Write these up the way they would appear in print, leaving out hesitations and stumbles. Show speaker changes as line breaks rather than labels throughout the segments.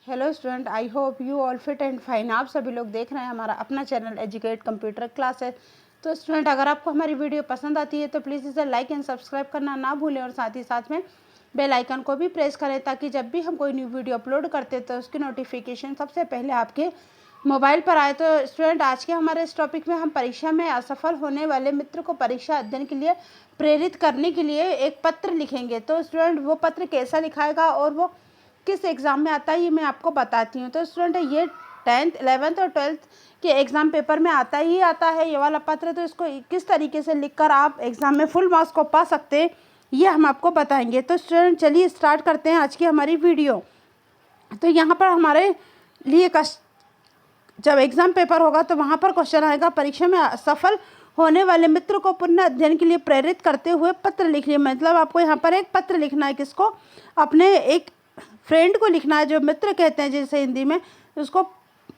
Hello student, I hope you all fit and fine. आप सभी लोग देख रहे हैं हमारा अपना चैनल एजुकेट कंप्यूटर क्लासेस। तो स्टूडेंट, अगर आपको हमारी वीडियो पसंद आती है तो प्लीज़ इसे लाइक एंड सब्सक्राइब करना ना भूलें और साथ ही साथ में बेल आइकन को भी प्रेस करें ताकि जब भी हम कोई न्यू वीडियो अपलोड करते हैं तो उसकी नोटिफिकेशन सबसे पहले आपके मोबाइल पर आए। तो स्टूडेंट, आज के हमारे इस टॉपिक में हम परीक्षा में असफल होने वाले मित्र को परीक्षा अध्ययन के लिए प्रेरित करने के लिए एक पत्र लिखेंगे। तो स्टूडेंट, वो पत्र कैसा लिखाएगा और वो किस एग्ज़ाम में आता है ये मैं आपको बताती हूँ। तो स्टूडेंट, ये 10th 11th और 12th के एग्ज़ाम पेपर में आता है ये वाला पत्र। तो इसको किस तरीके से लिखकर आप एग्ज़ाम में फुल मार्क्स को पा सकते हैं ये हम आपको बताएंगे। तो स्टूडेंट, चलिए स्टार्ट करते हैं आज की हमारी वीडियो। तो यहाँ पर हमारे लिए जब एग्ज़ाम पेपर होगा तो वहाँ पर क्वेश्चन आएगा, परीक्षा में असफल होने वाले मित्र को पुनः अध्ययन के लिए प्रेरित करते हुए पत्र लिखिए। मतलब आपको यहाँ पर एक पत्र लिखना है। किसको? अपने एक फ्रेंड को लिखना है, जो मित्र कहते हैं जैसे हिंदी में। उसको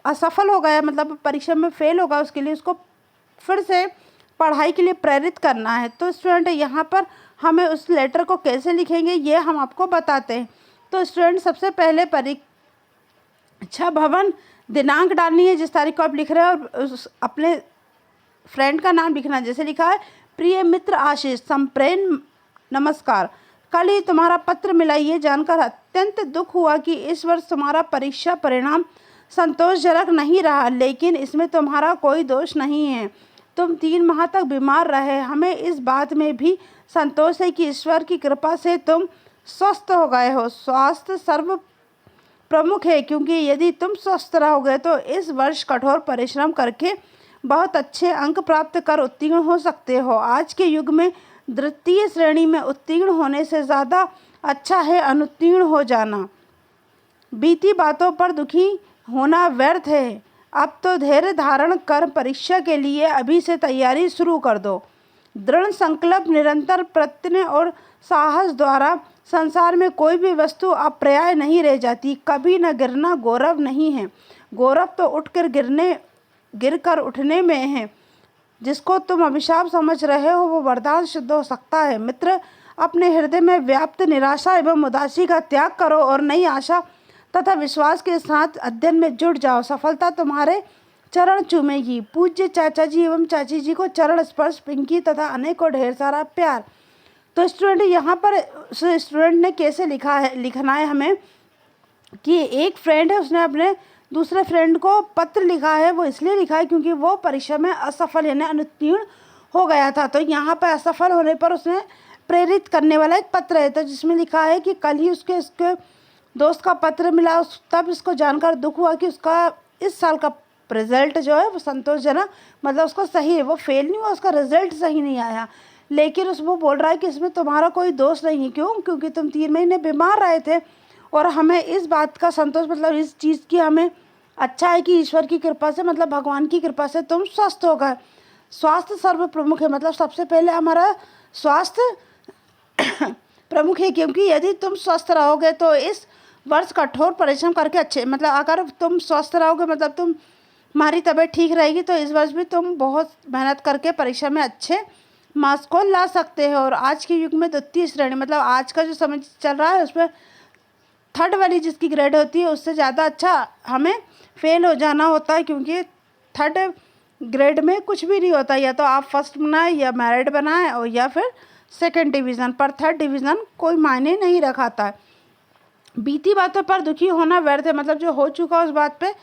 असफल हो गया, मतलब परीक्षा में फेल होगा, उसके लिए उसको फिर से पढ़ाई के लिए प्रेरित करना है। तो स्टूडेंट, यहाँ पर हमें उस लेटर को कैसे लिखेंगे ये हम आपको बताते हैं। तो स्टूडेंट, सबसे पहले परीक्षा भवन दिनांक डालनी है जिस तारीख को आप लिख रहे हैं, और उस अपने फ्रेंड का नाम लिखना है। जैसे लिखा है, प्रिय मित्र आशीष, संप्रेम नमस्कार, कल ही तुम्हारा पत्र मिला। ये जानकर अत्यंत दुख हुआ कि इस वर्ष तुम्हारा परीक्षा परिणाम संतोषजनक नहीं रहा, लेकिन इसमें तुम्हारा कोई दोष नहीं है। तुम 3 माह तक बीमार रहे। हमें इस बात में भी संतोष है कि ईश्वर की कृपा से तुम स्वस्थ हो गए हो। स्वास्थ्य सर्व प्रमुख है, क्योंकि यदि तुम स्वस्थ रहोगे तो इस वर्ष कठोर परिश्रम करके बहुत अच्छे अंक प्राप्त कर उत्तीर्ण हो सकते हो। आज के युग में द्वितीय श्रेणी में उत्तीर्ण होने से ज़्यादा अच्छा है अनुत्तीर्ण हो जाना। बीती बातों पर दुखी होना व्यर्थ है। अब तो धैर्य धारण कर परीक्षा के लिए अभी से तैयारी शुरू कर दो। दृढ़ संकल्प, निरंतर प्रयत्न और साहस द्वारा संसार में कोई भी वस्तु अपर्याय नहीं रह जाती। कभी न गिरना गौरव नहीं है, गौरव तो गिरकर उठने में है। जिसको तुम अभिशाप समझ रहे हो वो वरदान सिद्ध हो सकता है। मित्र, अपने हृदय में व्याप्त निराशा एवं उदासी का त्याग करो और नई आशा तथा विश्वास के साथ अध्ययन में जुट जाओ। सफलता तुम्हारे चरण चूमेगी। पूज्य चाचा जी एवं चाची जी को चरण स्पर्श, पिंकी तथा अनेक को ढेर सारा प्यार। तो स्टूडेंट, यहाँ पर स्टूडेंट ने कैसे लिखना है हमें कि एक फ्रेंड है, उसने अपने दूसरे फ्रेंड को पत्र लिखा है। वो इसलिए लिखा है क्योंकि वो परीक्षा में असफल यानी अनुत्तीर्ण हो गया था। तो यहाँ पर असफल होने पर उसने प्रेरित करने वाला एक पत्र है, तो जिसमें लिखा है कि कल ही उसके दोस्त का पत्र मिला। तब इसको जानकर दुख हुआ कि उसका इस साल का रिजल्ट जो है वो संतोषजनक, मतलब उसको सही है, वो फेल नहीं हुआ, उसका रिजल्ट सही नहीं आया। लेकिन वो बोल रहा है कि इसमें तुम्हारा कोई दोष नहीं है। क्यों? क्योंकि तुम 3 महीने बीमार रहे थे और हमें इस बात का संतोष, मतलब इस चीज़ की हमें अच्छा है कि ईश्वर की कृपा से, मतलब भगवान की कृपा से तुम स्वस्थ हो गए। स्वास्थ्य सर्व प्रमुख है, मतलब सबसे पहले हमारा स्वास्थ्य प्रमुख है, क्योंकि यदि तुम स्वस्थ रहोगे तो इस वर्ष कठोर परिश्रम करके अच्छे, मतलब अगर तुम स्वस्थ रहोगे मतलब तुम्हारी तबीयत ठीक रहेगी तो इस वर्ष भी तुम बहुत मेहनत करके परीक्षा में अच्छे मार्क्स को ला सकते हो। और आज के युग में द्वितीय श्रेणी, मतलब आज का जो समय चल रहा है उसमें 3rd वाली जिसकी ग्रेड होती है उससे ज़्यादा अच्छा हमें फेल हो जाना होता है, क्योंकि 3rd ग्रेड में कुछ भी नहीं होता। या तो आप फर्स्ट बनाए या मेरिट बनाए और या फिर 2nd डिवीज़न, पर 3rd डिवीज़न कोई मायने नहीं रखाता है। बीती बातों पर दुखी होना व्यर्थ है, मतलब जो हो चुका उस बात पे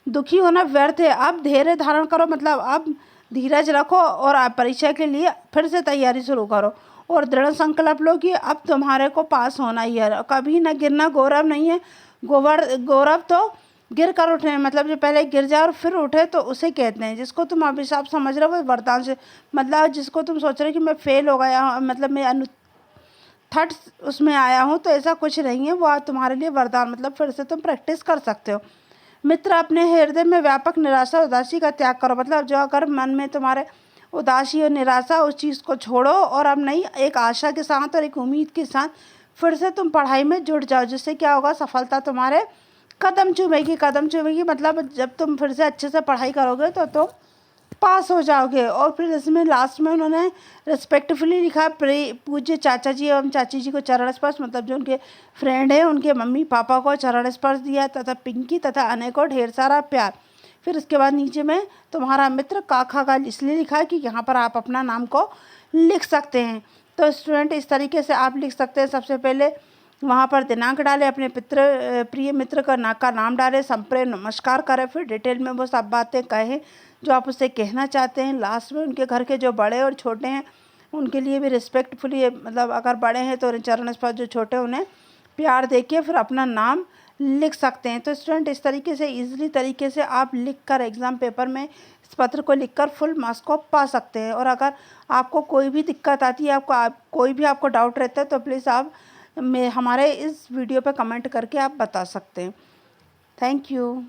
दुखी होना व्यर्थ है। अब धैर्य धारण करो, मतलब अब धीरज रखो और आप परीक्षा के लिए फिर से तैयारी शुरू करो और दृढ़ संकल्प लो कि अब तुम्हारे को पास होना ही है। कभी न गिरना गौरव नहीं है, गौरव तो गिर कर उठने, मतलब जो पहले गिर जाए और फिर उठे तो उसे कहते हैं। जिसको तुम अभिशाप समझ रहे हो वो वरदान से, मतलब जिसको तुम सोच रहे हो कि मैं फेल हो गया हूँ, मतलब मैं 3rd उसमें आया हूँ, तो ऐसा कुछ नहीं है। वो तुम्हारे लिए वरदान, मतलब फिर से तुम प्रैक्टिस कर सकते हो। मित्र, अपने हृदय में व्यापक निराशा उदासी का त्याग करो, मतलब जो अगर मन में तुम्हारे उदासी और निराशा, उस चीज़ को छोड़ो और अब नई एक आशा के साथ और एक उम्मीद के साथ फिर से तुम पढ़ाई में जुट जाओ। जिससे क्या होगा, सफलता तुम्हारे कदम चूमेगी। मतलब जब तुम फिर से अच्छे से पढ़ाई करोगे तो तुम पास हो जाओगे। और फिर इसमें लास्ट में उन्होंने रिस्पेक्टफुली लिखा, पूज्य चाचा जी एवं चाची जी को चरण स्पर्श, मतलब जो उनके फ्रेंड है उनके मम्मी पापा को चरण स्पर्श दिया, तथा पिंकी तथा अनय को ढेर सारा प्यार। फिर उसके बाद नीचे में तुम्हारा मित्र काका का इसलिए लिखा है कि यहाँ पर आप अपना नाम को लिख सकते हैं। तो स्टूडेंट इस तरीके से आप लिख सकते हैं। सबसे पहले वहाँ पर दिनांक डालें, अपने प्रिय मित्र का नाम डालें, संप्रेम नमस्कार करें, फिर डिटेल में वो सब बातें कहें जो आप उससे कहना चाहते हैं। लास्ट में उनके घर के जो बड़े और छोटे हैं उनके लिए भी रिस्पेक्टफुली, मतलब अगर बड़े हैं तो चरण स्पर्श, जो छोटे उन्हें प्यार देके फिर अपना नाम लिख सकते हैं। तो स्टूडेंट इस तरीके से ईजिली तरीके से आप लिखकर एग्ज़ाम पेपर में इस पत्र को लिखकर फुल मार्क्स को पा सकते हैं। और अगर आपको कोई भी दिक्कत आती है, कोई भी आपको डाउट रहता है, तो प्लीज़ आप हमारे इस वीडियो पर कमेंट करके आप बता सकते हैं। Thank you.